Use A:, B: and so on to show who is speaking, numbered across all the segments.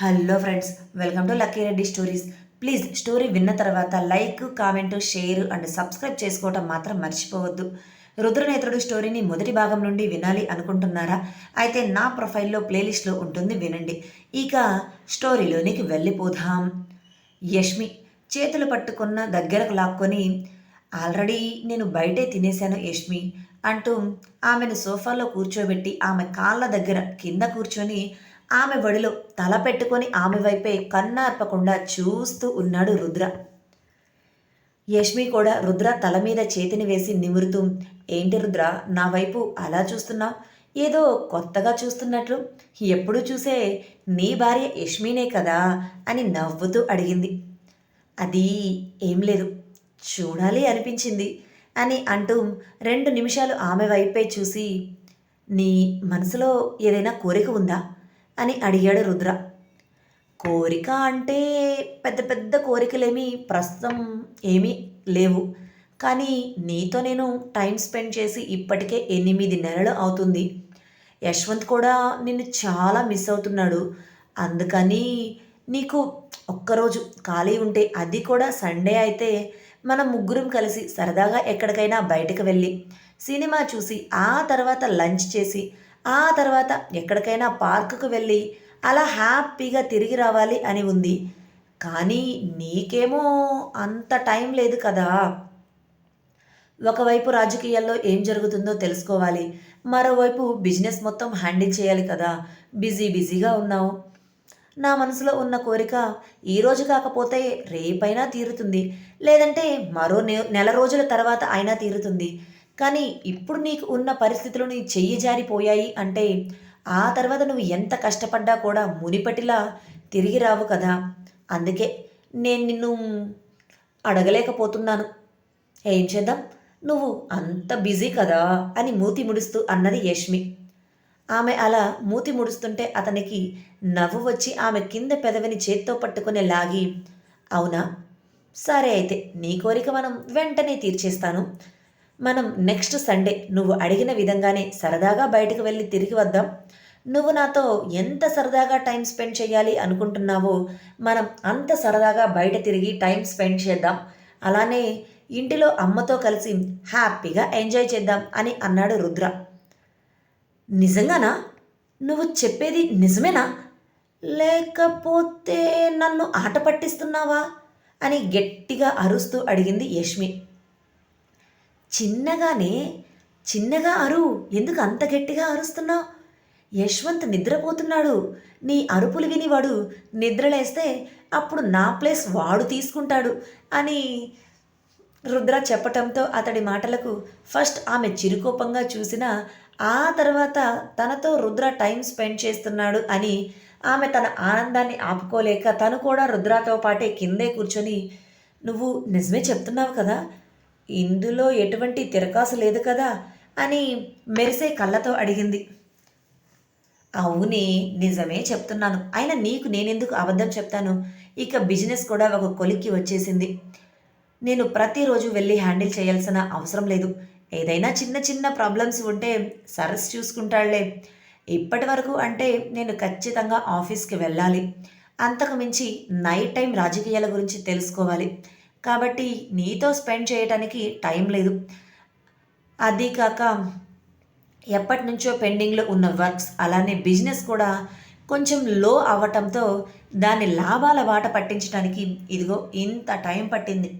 A: Hello friends, welcome to lucky Reddy stories. Please story విన్న తర్వాత like, comment, share and subscribe చేసుకోవటం మాత్రం మర్చిపోవద్దు. రుద్రనేత్రుడు స్టోరీని మొదటి భాగం నుండి వినాలి అనుకుంటున్నారా? అయితే నా ప్రొఫైల్లో ప్లేలిస్ట్లో ఉంటుంది, వినండి. ఇక స్టోరీలోనికి వెళ్ళిపోదాం. యష్మి చేతులు పట్టుకున్న దగ్గరకు లాక్కొని, ఆల్రెడీ నేను బయటే తినేశాను యష్మి అంటూ ఆమెను సోఫాలో కూర్చోబెట్టి ఆమె కాళ్ళ దగ్గర కింద కూర్చొని ఆమె ఒడిలో తల పెట్టుకొని ఆమె వైపే కన్నార్పకుండా చూస్తూ ఉన్నాడు రుద్ర. యష్మి కూడా రుద్ర తల మీద చేతిని వేసి నిమురుతూ, ఏంటి రుద్ర నా వైపు అలా చూస్తున్నావు? ఏదో కొత్తగా చూస్తున్నట్లు. ఎప్పుడు చూసే నీ భార్య యష్మినే కదా అని నవ్వుతూ అడిగింది. అది ఏం లేదు, చూడాలి అనిపించింది అని అంటూ 2 నిమిషాలు ఆమె వైపే చూసి, నీ మనసులో ఏదైనా కోరిక ఉందా అని అడిగాడు రుద్ర. కోరిక అంటే పెద్ద పెద్ద కోరికలేమీ ప్రస్తుతం ఏమీ లేవు. కానీ నీతో నేను టైం స్పెండ్ చేసి ఇప్పటికే 8 నెలలు అవుతుంది. యశ్వంత్ కూడా నిన్ను చాలా మిస్ అవుతున్నాడు. అందుకని నీకు ఒక్కరోజు ఖాళీ ఉంటే, అది కూడా సండే అయితే, మనం ముగ్గురం కలిసి సరదాగా ఎక్కడికైనా బయటకు వెళ్ళి సినిమా చూసి ఆ తర్వాత లంచ్ చేసి ఆ తర్వాత ఎక్కడికైనా పార్కుకు వెళ్ళి అలా హ్యాపీగా తిరిగి రావాలి అని ఉంది. కానీ నీకేమో అంత టైం లేదు కదా. ఒకవైపు రాజకీయాల్లో ఏం జరుగుతుందో తెలుసుకోవాలి, మరోవైపు బిజినెస్ మొత్తం హ్యాండిల్ చేయాలి కదా. బిజీగా ఉన్నావు. నా మనసులో ఉన్న కోరిక ఈరోజు కాకపోతే రేపైనా తీరుతుంది, లేదంటే మరో నెల రోజుల తర్వాత అయినా తీరుతుంది. కానీ ఇప్పుడు నీకు ఉన్న పరిస్థితులు నీ చెయ్యి జారిపోయాయి అంటే, ఆ తర్వాత నువ్వు ఎంత కష్టపడ్డా కూడా మునిపటిలా తిరిగి రావు కదా. అందుకే నేను నిన్ను అడగలేకపోతున్నాను. ఏం చేద్దాం, నువ్వు అంత బిజీ కదా అని మూతి ముడుస్తూ అన్నది యష్మి. ఆమె అలా మూతి ముడుస్తుంటే అతనికి నవ్వు వచ్చి ఆమె కింద పెదవిని చేత్తో పట్టుకుని లాగి, అవునా, సరే అయితే నీ కోరిక మనం వెంటనే తీర్చేస్తాను. మనం నెక్స్ట్ సండే నువ్వు అడిగిన విధంగానే సరదాగా బయటకు వెళ్ళి తిరిగి వద్దాం. నువ్వు నాతో ఎంత సరదాగా టైం స్పెండ్ చేయాలి అనుకుంటున్నావో మనం అంత సరదాగా బయట తిరిగి టైం స్పెండ్ చేద్దాం. అలానే ఇంటిలో అమ్మతో కలిసి హ్యాపీగా ఎంజాయ్ చేద్దాం అని అన్నాడు రుద్ర. నిజంగానా? నువ్వు చెప్పేది నిజమేనా? లేకపోతే నన్ను ఆట పట్టిస్తున్నావా అని గట్టిగా అరుస్తూ అడిగింది యష్మి. చిన్నగానే చిన్నగా అరు, ఎందుకు అంత గట్టిగా అరుస్తున్నావు? యశ్వంత్ నిద్రపోతున్నాడు. నీ అరుపులు విని వాడు నిద్రలేస్తే అప్పుడు నా ప్లేస్ వాడు తీసుకుంటాడు అని రుద్ర చెప్పటంతో అతడి మాటలకు ఫస్ట్ ఆమె చిరుకోపంగా చూసినా, ఆ తర్వాత తనతో రుద్ర టైం స్పెండ్ చేస్తున్నాడు అని ఆమె తన ఆనందాన్ని ఆపుకోలేక తను కూడా రుద్రతో పాటే కిందే కూర్చొని, నువ్వు నిజమే చెప్తున్నావు కదా, ఇందులో ఎటువంటి తిరకాసు లేదు కదా అని మెరిసే కళ్ళతో అడిగింది. అవునే, నిజమే చెప్తున్నాను. అయినా నీకు నేనెందుకు అబద్ధం చెప్తాను? ఇక బిజినెస్ కూడా ఒక కొలిక్కి వచ్చేసింది. నేను ప్రతిరోజు వెళ్ళి హ్యాండిల్ చేయాల్సిన అవసరం లేదు. ఏదైనా చిన్న చిన్న ప్రాబ్లమ్స్ ఉంటే సరస్ చూసుకుంటాళ్లే. ఇప్పటి వరకు అంటే నేను ఖచ్చితంగా ఆఫీస్కి వెళ్ళాలి. అంతకు మించి నైట్ టైం రాజకీయాల గురించి తెలుసుకోవాలి. కాబట్టి నీతో స్పెండ్ చేయటానికి టైం లేదు. అది కాక ఎప్పటి నుంచో పెండింగ్లో ఉన్న వర్క్స్, అలానే బిజినెస్ కూడా కొంచెం లో అవ్వటంతో దాని లాభాల బాట పట్టించడానికి ఇదిగో ఇంత టైం పట్టింది.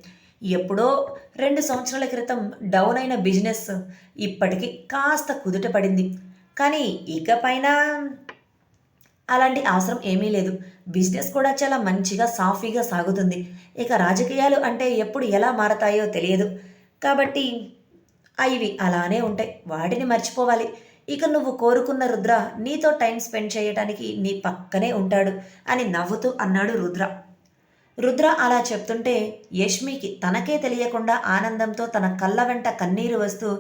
A: ఎప్పుడో 2 సంవత్సరాల క్రితం డౌన్ అయిన బిజినెస్ ఇప్పటికీ కాస్త కుదుట పడింది. కానీ ఇకపైన అలాంటి అవసరం ఏమీ లేదు. బిజినెస్ కూడా చాలా మంచిగా సాఫీగా సాగుతుంది. ఇక రాజకీయాలు అంటే ఎప్పుడు ఎలా మారతాయో తెలియదు. కాబట్టి ఇవి అలానే ఉంటాయి, వాటిని మర్చిపోవాలి. ఇక నువ్వు కోరుకున్న రుద్ర నీతో టైం స్పెండ్ చేయటానికి నీ పక్కనే ఉంటాడు అని నవ్వుతూ అన్నాడు రుద్ర. రుద్ర అలా చెప్తుంటే యష్మికి తనకే తెలియకుండా ఆనందంతో తన కళ్ళ వెంట కన్నీరు వస్తూ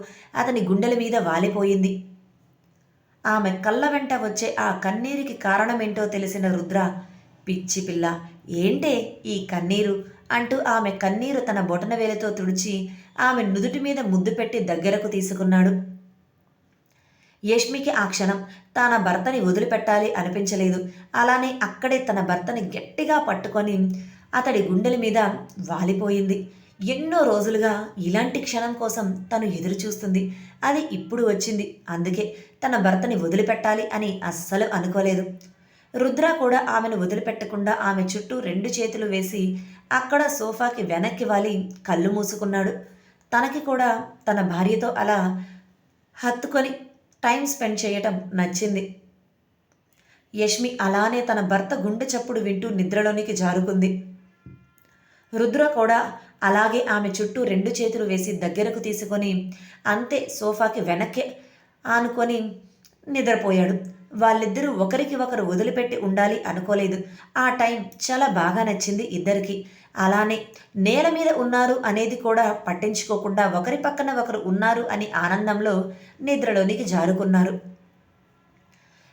A: అతని గుండెల మీద వాలిపోయింది. ఆమె కళ్ళ వెంట వచ్చే ఆ కన్నీరికి కారణమేంటో తెలిసిన రుద్ర, పిచ్చి పిల్ల, ఏంటే ఈ కన్నీరు అంటూ ఆమె కన్నీరు తన బొటనవేలితో తుడిచి ఆమె నుదుటి మీద ముద్దు పెట్టి దగ్గరకు తీసుకున్నాడు. యష్మికి ఆ క్షణం తన భర్తని వదిలిపెట్టాలి అనిపించలేదు. అలానే అక్కడే తన భర్తని గట్టిగా పట్టుకొని అతడి గుండెల మీద వాలిపోయింది. ఎన్నో రోజులుగా ఇలాంటి క్షణం కోసం తను ఎదురు చూస్తుంది. అది ఇప్పుడు వచ్చింది. అందుకే తన భర్తని వదిలిపెట్టాలి అని అస్సలు అనుకోలేదు. రుద్ర కూడా ఆమెను వదిలిపెట్టకుండా ఆమె చుట్టూ 2 చేతులు వేసి అక్కడ సోఫాకి వెనక్కి వాలి కళ్ళు మూసుకున్నాడు. తనకి కూడా తన భార్యతో అలా హత్తుకొని టైం స్పెండ్ చేయటం నచ్చింది. యష్మి అలానే తన భర్త గుండె చప్పుడు వింటూ నిద్రలోనికి జారుకుంది. రుద్ర కూడా అలాగే ఆమె చుట్టూ 2 చేతులు వేసి దగ్గరకు తీసుకొని అంతే సోఫాకి వెనక్కి ఆనుకొని నిద్రపోయాడు. వాళ్ళిద్దరూ ఒకరికి ఒకరు వదిలిపెట్టి ఉండాలి అనుకోలేదు. ఆ టైం చాలా బాగా నచ్చింది ఇద్దరికి. అలానే నేల మీద ఉన్నారు అనేది కూడా పట్టించుకోకుండా ఒకరి పక్కన ఒకరు ఉన్నారు అని ఆనందంలో నిద్రలోనికి జారుకున్నారు.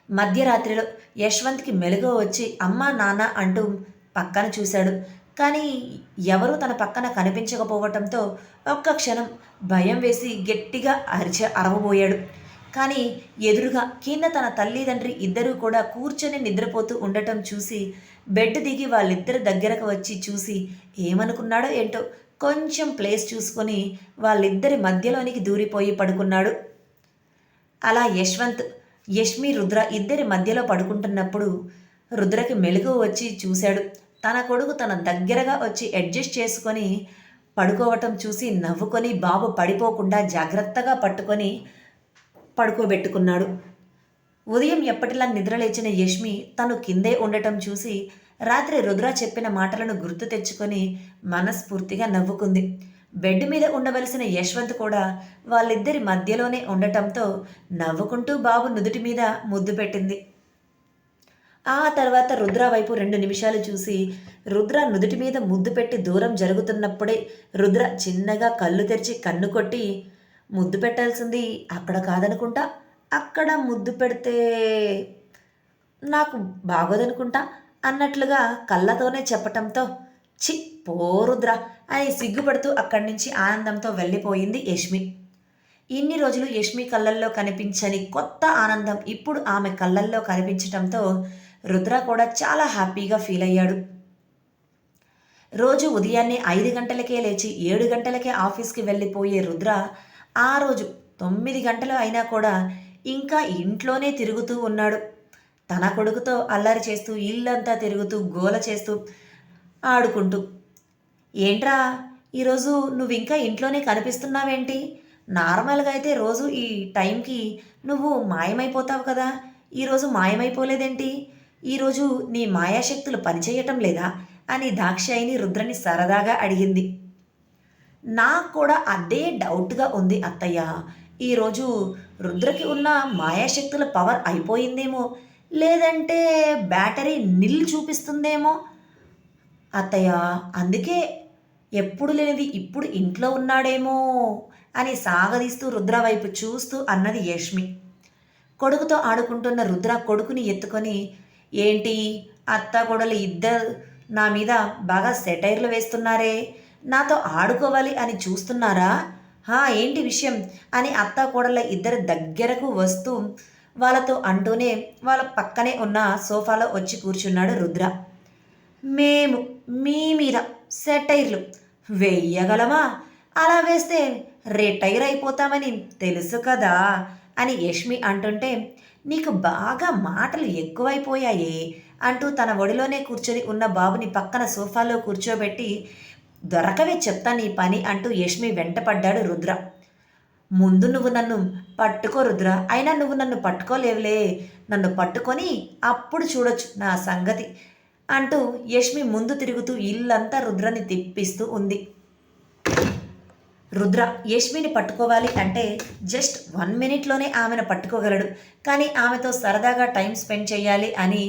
A: మధ్యరాత్రిలో యశ్వంత్కి మెలకువ వచ్చి అమ్మా నాన్న అంటూ పక్కన చూశాడు. కానీ ఎవరూ తన పక్కన కనిపించకపోవటంతో ఒక్క క్షణం భయం వేసి గట్టిగా అరవబోయాడు. కానీ ఎదురుగా కింద తన తల్లిదండ్రి ఇద్దరూ కూడా కూర్చొని నిద్రపోతూ ఉండటం చూసి బెడ్ దిగి వాళ్ళిద్దరి దగ్గరకు వచ్చి చూసి ఏమనుకున్నాడో ఏంటో కొంచెం ప్లేస్ చూసుకొని వాళ్ళిద్దరి మధ్యలోనికి దూరిపోయి పడుకున్నాడు. అలా యష్మి రుద్ర ఇద్దరి మధ్యలో పడుకుంటున్నప్పుడు రుద్రకి మెలకువ వచ్చి చూశాడు. తన కొడుకు తన దగ్గరగా వచ్చి అడ్జస్ట్ చేసుకొని పడుకోవటం చూసి నవ్వుకొని బాబు పడిపోకుండా జాగ్రత్తగా పట్టుకొని పడుకోబెట్టుకున్నాడు. ఉదయం ఎప్పటిలా నిద్రలేచిన యష్మి తను కిందే ఉండటం చూసి రాత్రి రుద్ర చెప్పిన మాటలను గుర్తు తెచ్చుకొని మనస్ఫూర్తిగా నవ్వుకుంది. బెడ్ మీద ఉండవలసిన యశ్వంత్ కూడా వాళ్ళిద్దరి మధ్యలోనే ఉండటంతో నవ్వుకుంటూ బాబు నుదుటి మీద ముద్దు పెట్టింది. ఆ తర్వాత రుద్ర వైపు 2 నిమిషాలు చూసి రుద్ర నుదుటి మీద ముద్దు పెట్టి దూరం జరుగుతున్నప్పుడే రుద్ర చిన్నగా కళ్ళు తెరిచి కన్ను కొట్టి ముద్దు పెట్టాల్సింది అక్కడ కాదనుకుంటా, అక్కడ ముద్దు పెడితే నాకు బాగోదనుకుంటా అన్నట్లుగా కళ్ళతోనే చెప్పటంతో చి పోరుద్ర అని సిగ్గుపడుతూ అక్కడి నుంచి ఆనందంతో వెళ్ళిపోయింది యష్మి. ఇన్ని రోజులు యష్మి కళ్ళల్లో కనిపించని కొత్త ఆనందం ఇప్పుడు ఆమె కళ్ళల్లో కనిపించటంతో రుద్ర కూడా చాలా హ్యాపీగా ఫీల్ అయ్యాడు. రోజు ఉదయాన్నే 5 గంటలకే లేచి 7 గంటలకే ఆఫీస్కి వెళ్ళిపోయే రుద్ర ఆ రోజు 9 గంటలు అయినా కూడా ఇంకా ఇంట్లోనే తిరుగుతూ ఉన్నాడు. తన కొడుకుతో అల్లరి చేస్తూ ఇల్లంతా తిరుగుతూ గోల చేస్తూ ఆడుకుంటూ. ఏంట్రా ఈరోజు నువ్వు ఇంకా ఇంట్లోనే కనిపిస్తున్నావేంటి? నార్మల్గా అయితే రోజు ఈ టైంకి నువ్వు మాయమైపోతావు కదా, ఈరోజు మాయమైపోలేదేంటి? ఈరోజు నీ మాయాశక్తులు పనిచేయటం లేదా అని దాక్షాయిని రుద్రని సరదాగా అడిగింది. నాకు కూడా అదే డౌట్గా ఉంది అత్తయ్య. ఈరోజు రుద్రకి ఉన్న మాయాశక్తుల పవర్ అయిపోయిందేమో, లేదంటే బ్యాటరీ నిల్ చూపిస్తుందేమో అత్తయ్య. అందుకే ఎప్పుడు లేనిది ఇప్పుడు ఇంట్లో ఉన్నాడేమో అని సాగదీస్తూ రుద్ర వైపు చూస్తూ అన్నది యష్మి. కొడుకుతో ఆడుకుంటున్న రుద్ర కొడుకుని ఎత్తుకొని ఏంటి అత్త కొడలు ఇద్దరు నా మీద బాగా సెటైర్లు వేస్తున్నారే, నాతో ఆడుకోవాలి అని చూస్తున్నారా? ఏంటి విషయం అని అత్త కోడళ్ళ ఇద్దరు దగ్గరకు వస్తూ వాళ్ళతో అంటూనే వాళ్ళ పక్కనే ఉన్న సోఫాలో వచ్చి కూర్చున్నాడు రుద్ర. మేము మీ మీద సెటైర్లు వెయ్యగలమా? అలా వేస్తే రిటైర్ అయిపోతామని తెలుసు కదా అని యష్మి అంటుంటే నీకు బాగా మాటలు ఎక్కువైపోయాయే అంటూ తన ఒడిలోనే కూర్చొని ఉన్న బాబుని పక్కన సోఫాలో కూర్చోబెట్టి దొరకవే చెప్తా నీ పని అంటూ యష్మి వెంటపడ్డాడు రుద్ర. ముందు నువ్వు నన్ను పట్టుకో రుద్ర, అయినా నువ్వు నన్ను పట్టుకోలేవులే, నన్ను పట్టుకొని అప్పుడు చూడొచ్చు నా సంగతి అంటూ యష్మి ముందు తిరుగుతూ ఇల్లంతా రుద్రని తిప్పిస్తూ ఉంది. రుద్ర యష్మిని పట్టుకోవాలి అంటే జస్ట్ 1 మినిట్లోనే ఆమెను పట్టుకోగలడు. కానీ ఆమెతో సరదాగా టైం స్పెండ్ చేయాలి అని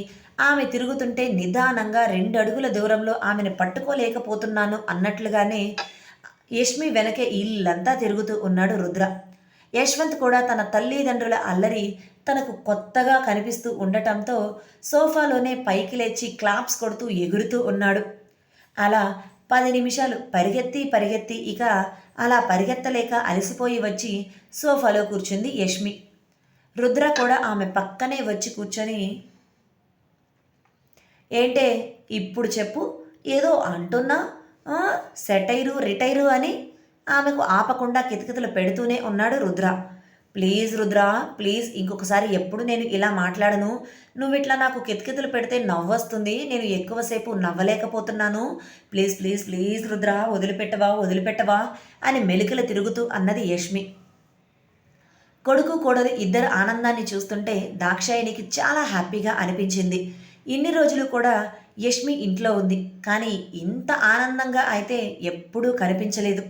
A: ఆమె తిరుగుతుంటే నిదానంగా 2 అడుగుల దూరంలో ఆమెను పట్టుకోలేకపోతున్నాను అన్నట్లుగానే యష్మి వెనకే ఇల్లంతా తిరుగుతూ ఉన్నాడు రుద్ర. యశ్వంత్ కూడా తన తల్లిదండ్రుల అల్లరి తనకు కొత్తగా కనిపిస్తూ ఉండటంతో సోఫాలోనే పైకి లేచి క్లాప్స్ కొడుతూ ఎగురుతూ ఉన్నాడు. అలా 10 నిమిషాలు పరిగెత్తి ఇక అలా పరిగెత్తలేక అలసిపోయి వచ్చి సోఫాలో కూర్చుంది యష్మి. రుద్ర కూడా ఆమె పక్కనే వచ్చి కూర్చొని, ఏంటే ఇప్పుడు చెప్పు, ఏదో అంటున్నా, సెటైరు రిటైరు అని ఆమెకు ఆపకుండా కితకితలు పెడుతూనే ఉన్నాడు రుద్ర. ప్లీజ్ రుద్ర, ప్లీజ్ ఇంకొకసారి ఎప్పుడు నేను ఇలా మాట్లాడను. నువ్వు ఇట్లా నాకు కితకితలు పెడితే నవ్వొస్తుంది, నేను ఎక్కువసేపు నవ్వలేకపోతున్నాను. ప్లీజ్ ప్లీజ్ ప్లీజ్ రుద్ర, వదిలిపెట్టవా వదిలిపెట్టవా అని మెలికలు తిరుగుతూ అన్నది యష్మి. కొడుకు కోడలు ఇద్దరు ఆనందాన్ని చూస్తుంటే దాక్షాయినికి చాలా హ్యాపీగా అనిపించింది. ఇన్ని రోజులు కూడా యష్మి ఇంట్లో ఉంది, కానీ ఇంత ఆనందంగా అయితే ఎప్పుడూ కనిపించలేదు.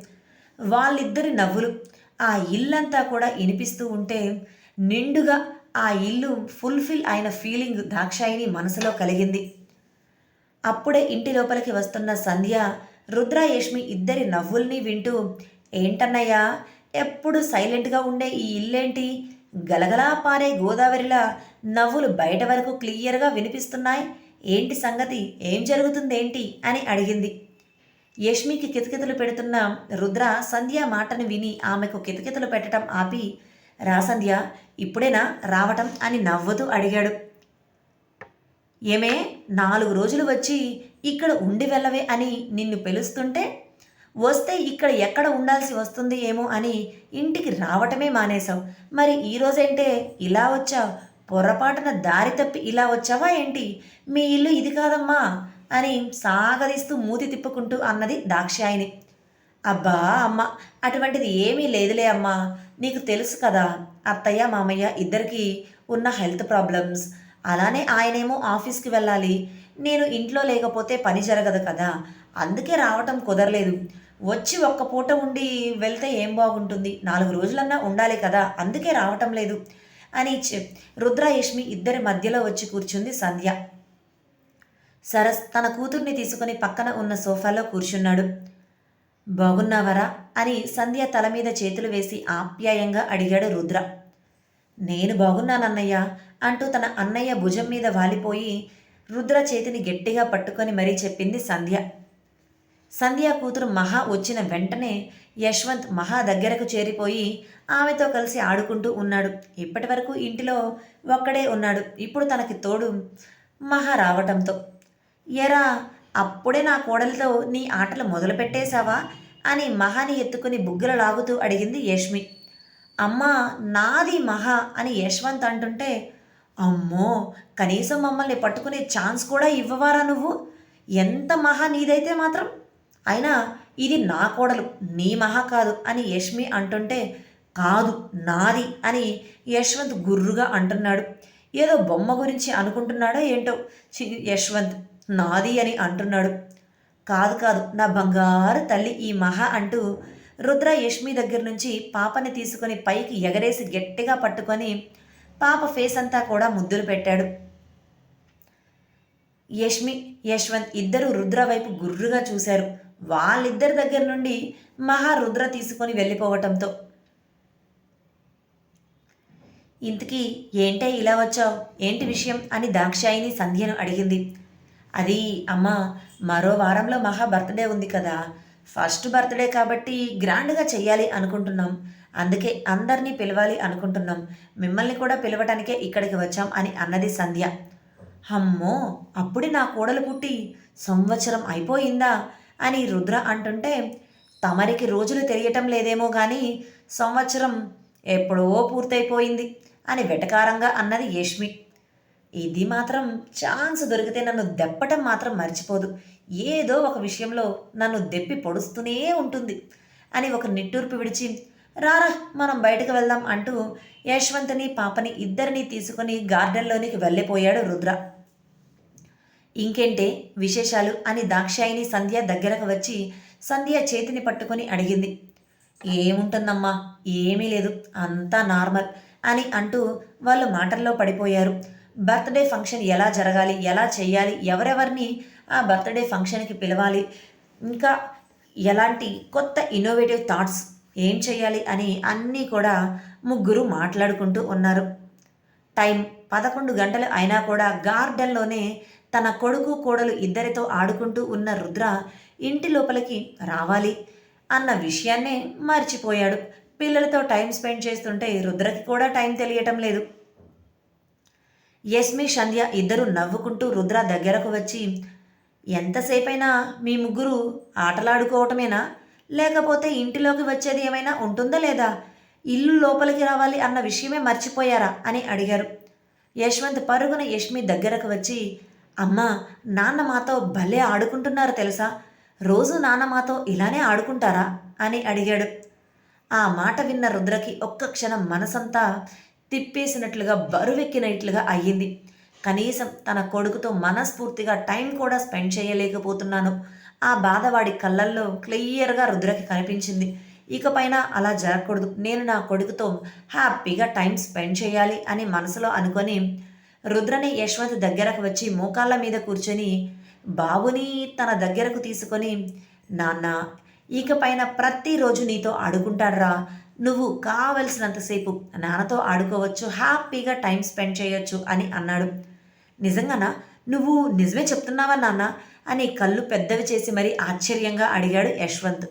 A: వాళ్ళిద్దరి నవ్వులు ఆ ఇల్లంతా కూడా వినిపిస్తూ ఉంటే నిండుగా ఆ ఇల్లు ఫుల్ఫిల్ అయిన ఫీలింగ్ దాక్షాయిని మనసులో కలిగింది. అప్పుడే ఇంటి లోపలికి వస్తున్న సంధ్య రుద్ర యష్మి ఇద్దరి నవ్వుల్ని వింటూ, ఏంటన్నయ్యా ఎప్పుడు సైలెంట్గా ఉండే ఈ ఇల్లేంటి, గలగలా పారే గోదావరిలా నవ్వులు బయట వరకు క్లియర్గా వినిపిస్తున్నాయి, ఏంటి సంగతి, ఏం జరుగుతుందేంటి అని అడిగింది. యష్మికి కితకితలు పెడుతున్న రుద్ర సంధ్య మాటను విని ఆమెకు కితకితలు పెట్టడం ఆపి, రా సంధ్య, ఇప్పుడేనా రావటం అని నవ్వుతూ అడిగాడు. ఏమే 4 రోజులు వచ్చి ఇక్కడ ఉండి వెళ్ళవే అని నిన్ను పిలుస్తుంటే వస్తే ఇక్కడ ఎక్కడ ఉండాల్సి వస్తుంది ఏమో అని ఇంటికి రావటమే మానేశావు. మరి ఈరోజేంటే ఇలా వచ్చావు, పొరపాటున దారి తప్పి ఇలా వచ్చావా ఏంటి, మీ ఇల్లు ఇది కాదమ్మా అని సాగదీస్తూ మూతి తిప్పుకుంటూ అన్నది దాక్షాయిని. అబ్బా అమ్మ, అటువంటిది ఏమీ లేదులే అమ్మా, నీకు తెలుసు కదా అత్తయ్య మామయ్య ఇద్దరికీ ఉన్న హెల్త్ ప్రాబ్లమ్స్, అలానే ఆయనేమో ఆఫీస్కి వెళ్ళాలి, నేను ఇంట్లో లేకపోతే పని జరగదు కదా, అందుకే రావటం కుదరలేదు. వచ్చి ఒక్క పూట ఉండి వెళ్తే ఏం బాగుంటుంది, 4 రోజులన్నా ఉండాలి కదా, అందుకే రావటం లేదు అని రుద్ర యష్మి ఇద్దరి మధ్యలో వచ్చి కూర్చుంది సంధ్య. సరస్ తన కూతుర్ని తీసుకుని పక్కన ఉన్న సోఫాలో కూర్చున్నాడు. బాగున్నావరా అని సంధ్య తల మీద చేతులు వేసి ఆప్యాయంగా అడిగాడు రుద్ర. నేను బాగున్నానన్నయ్య అంటూ తన అన్నయ్య భుజం మీద వాలిపోయి రుద్ర చేతిని గట్టిగా పట్టుకొని మరీ చెప్పింది సంధ్య. సంధ్య కూతురు మహా వచ్చిన వెంటనే యశ్వంత్ మహా దగ్గరకు చేరిపోయి ఆమెతో కలిసి ఆడుకుంటూ ఉన్నాడు. ఇప్పటి వరకు ఇంటిలో ఒక్కడే ఉన్నాడు, ఇప్పుడు తనకి తోడు మహా రావటంతో, ఎరా అప్పుడే నా కోడలితో నీ ఆటలు మొదలుపెట్టేశావా అని మహాని ఎత్తుకుని బుగ్గలు లాగుతూ అడిగింది యష్మి. అమ్మా నాది మహా అని యశ్వంత్ అంటుంటే, అమ్మో కనీసం మమ్మల్ని పట్టుకునే ఛాన్స్ కూడా ఇవ్వవారా నువ్వు, ఎంత మహా నీదైతే మాత్రం, అయినా ఇది నా కోడలు నీ మహా కాదు అని యష్మి అంటుంటే, కాదు నాది అని యశ్వంత్ గుర్రుగా అంటున్నాడు. ఏదో బొమ్మ గురించి అనుకుంటున్నాడో ఏంటో యశ్వంత్ నాది అని అంటున్నాడు. కాదు కాదు నా బంగారు తల్లి ఈ మహా అంటూ రుద్ర యష్మి దగ్గర నుంచి పాపని తీసుకొని పైకి ఎగరేసి గట్టిగా పట్టుకొని పాప ఫేస్ అంతా కూడా ముద్దులు పెట్టాడు. యష్మి యశ్వంత్ ఇద్దరు రుద్ర వైపు గుర్రుగా చూశారు. వాళ్ళిద్దరి దగ్గర నుండి మహా రుద్ర తీసుకొని వెళ్ళిపోవటంతో, ఇంతకీ ఏంటే ఇలా వచ్చావు, ఏంటి విషయం అని దాక్షాయిని సంధ్యను అడిగింది. అది అమ్మ, మరో వారంలో మహా బర్త్డే ఉంది కదా, ఫస్ట్ బర్త్డే కాబట్టి గ్రాండ్గా చెయ్యాలి అనుకుంటున్నాం, అందుకే అందరినీ పిలవాలి అనుకుంటున్నాం, మిమ్మల్ని కూడా పిలవటానికే ఇక్కడికి వచ్చాం అని అన్నది సంధ్య. అమ్మో అప్పుడే నా కోడలు పుట్టి సంవత్సరం అయిపోయిందా అని రుద్ర అంటుంటే, తమరికి రోజులు తెలియటం లేదేమో కానీ సంవత్సరం ఎప్పుడో పూర్తయిపోయింది అని వెటకారంగా అన్నది యష్మి. ఇది మాత్రం ఛాన్స్ దొరికితే నన్ను దెప్పటం మాత్రం మర్చిపోదు, ఏదో ఒక విషయంలో నన్ను దెప్పి పొడుస్తూనే ఉంటుంది అని ఒక నిట్టూర్పు విడిచి, రారా మనం బయటకు వెళ్దాం అంటూ యశ్వంత్ని పాపని ఇద్దరినీ తీసుకుని గార్డెన్లోనికి వెళ్ళిపోయాడు రుద్ర. ఇంకేంటే విశేషాలు అని దాక్షాయిని సంధ్య దగ్గరకు వచ్చి సంధ్య చేతిని పట్టుకొని అడిగింది. ఏముంటుందమ్మా, ఏమీ లేదు, అంతా నార్మల్ అని అంటూ వాళ్ళు మాటల్లో పడిపోయారు. బర్త్డే ఫంక్షన్ ఎలా జరగాలి, ఎలా చేయాలి, ఎవరెవరిని ఆ బర్త్డే ఫంక్షన్కి పిలవాలి, ఇంకా ఎలాంటి కొత్త ఇన్నోవేటివ్ థాట్స్ ఏం చేయాలి అని అన్నీ కూడా ముగ్గురు మాట్లాడుకుంటూ ఉన్నారు. టైం 11 గంటలు అయినా కూడా గార్డెన్లోనే తన కొడుకు కోడలు ఇద్దరితో ఆడుకుంటూ ఉన్న రుద్ర ఇంటి లోపలికి రావాలి అన్న విషయాన్నే మర్చిపోయాడు. పిల్లలతో టైం స్పెండ్ చేస్తుంటే రుద్రకి కూడా టైం తెలియటం లేదు. యస్మి సంధ్య ఇద్దరు నవ్వుకుంటూ రుద్ర దగ్గరకు వచ్చి, ఎంతసేపైనా మీ ముగ్గురు ఆటలాడుకోవటమేనా, లేకపోతే ఇంటిలోకి వచ్చేది ఏమైనా ఉంటుందా లేదా, ఇల్లు లోపలికి రావాలి అన్న విషయమే మర్చిపోయారా అని అడిగారు. యశ్వంత్ పరుగున యష్మి దగ్గరకు వచ్చి, అమ్మా, నాన్న మాతో భలే ఆడుకుంటున్నారు తెలుసా, రోజు నాన్న మాతో ఇలానే ఆడుకుంటారా అని అడిగాడు. ఆ మాట విన్న రుద్రకి ఒక్క క్షణం మనసంతా తిప్పేసినట్లుగా బరువెక్కినట్లుగా అయ్యింది. కనీసం తన కొడుకుతో మనస్ఫూర్తిగా టైం కూడా స్పెండ్ చేయలేకపోతున్నాను. ఆ బాధ వాడి కళ్ళల్లో క్లియర్గా రుద్రకి కనిపించింది. ఇకపైన అలా జరగకూడదు, నేను నా కొడుకుతో హ్యాపీగా టైం స్పెండ్ చేయాలి అని మనసులో అనుకొని రుద్రని యశ్వంత్ దగ్గరకు వచ్చి మోకాళ్ళ మీద కూర్చొని బాబుని తన దగ్గరకు తీసుకొని, నాన్న, ఇకపైన ప్రతిరోజు నీతో ఆడుకుంటాడురా, నువ్వు కావలసినంతసేపు నాన్నతో ఆడుకోవచ్చు, హ్యాపీగా టైం స్పెండ్ చేయొచ్చు అని అన్నాడు. నిజంగానా, నువ్వు నిజమే చెప్తున్నావా నాన్న అని కళ్ళు పెద్దవి చేసి మరీ ఆశ్చర్యంగా అడిగాడు యశ్వంత్.